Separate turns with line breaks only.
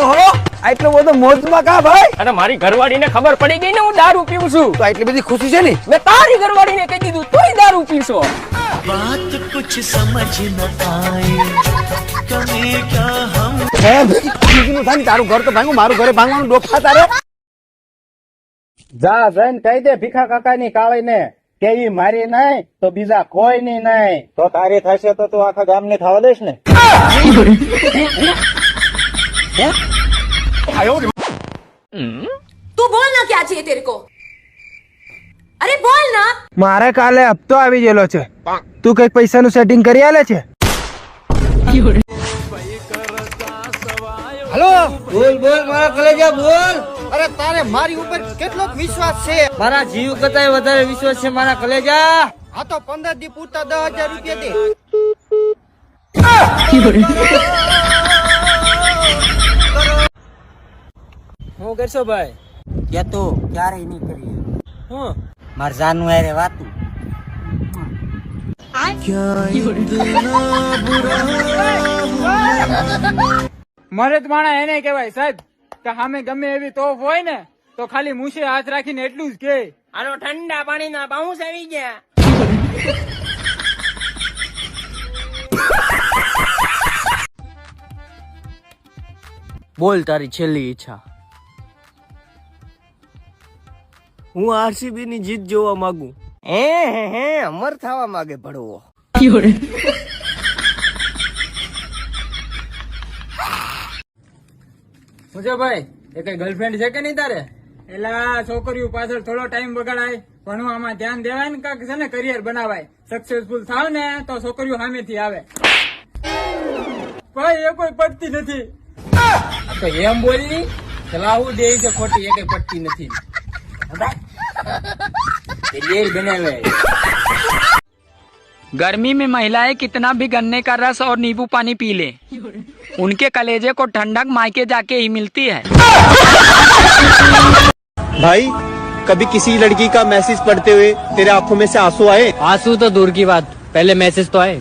ઓહો આટલો બધો મોજમાં કા ભાઈ?
અને મારી ઘરવાળીને ખબર પડી ગઈ ને હું દારૂ પીઉં છું.
તો આટલી બધી ખુશી છે ને?
મેં તારી ઘરવાળીને કહી દીધું તોય દારૂ પીશો.
बात कुछ समझ न आए कभी क्या हम
હે બીજું થાય ને તારું ઘર તો ભાંગું મારું ઘરે ભાંગવાનું ડોફા તારે.
જા જઈને કહી દે ભીખા કાકા ની કાળી ને કે ઈ મારી નહીં તો બીજા કોઈ ની નહીં. તો તારી થશે તો તું આખા ગામ ને થવા દઈશ ને.
तू बोल ना क्या चाहिए तेरे को अरे बोल ना
મારે કાલે હપ્તો આવી ગયેલો છે. તું કઈક પૈસાનું સેટિંગ કરી આલે છે?
હલો બોલ બોલ મારા કલેજા બોલ.
અરે તારે મારી ઉપર કેટલો વિશ્વાસ છે? મારા જીવ કરતા વધારે વિશ્વાસ છે મારા કલેજા. આ તો 15 દી પૂરતા 10,000 રૂપિયા દે.
હું કરશો ભાઈ?
કે તો ક્યારેય નહીં કરી
હું
માર જાનું હારે વાતું.
મરદ માણા એને કહેવાય સાહેબ કે સામે ગમે એવી તોફ હોય ને તો ખાલી મૂછે હાથ રાખીને એટલું જ કે
આનો ઠંડા પાણીના બાઉન્સ આવી ગયા.
બોલ તારી છેલ્લી ઈચ્છા. હું આરસીબી ની જીત જોવા માંગુ.
હે અમર થવા માંગે ભડવો.
મુજે ભાઈ એ કઈ ગર્લફ્રેન્ડ છે કે નહીં તારે? એલા છોકરીઓ પાછળ થોડો ટાઈમ બગાડાય, ભણવામાં ધ્યાન દેવાય ને કાંક છે ને કરિયર બનાવાય. સક્સેસફુલ થાવ ને તો છોકરીઓ સામેથી આવે. ભાઈ એ કોઈ પડતી નથી.
તો એમ બોલી ચલાવું દે છે ખોટી એ કઈ પટતી નથી. बनावे
गर्मी में महिलाएं कितना भी गन्ने का रस और नींबू पानी पी ले, उनके कलेजे को ठंडक मायके जाके ही मिलती है।
भाई कभी किसी लड़की का मैसेज पढ़ते हुए तेरे आंखों में से आंसू आए?
आंसू तो दूर की बात, पहले मैसेज तो आए।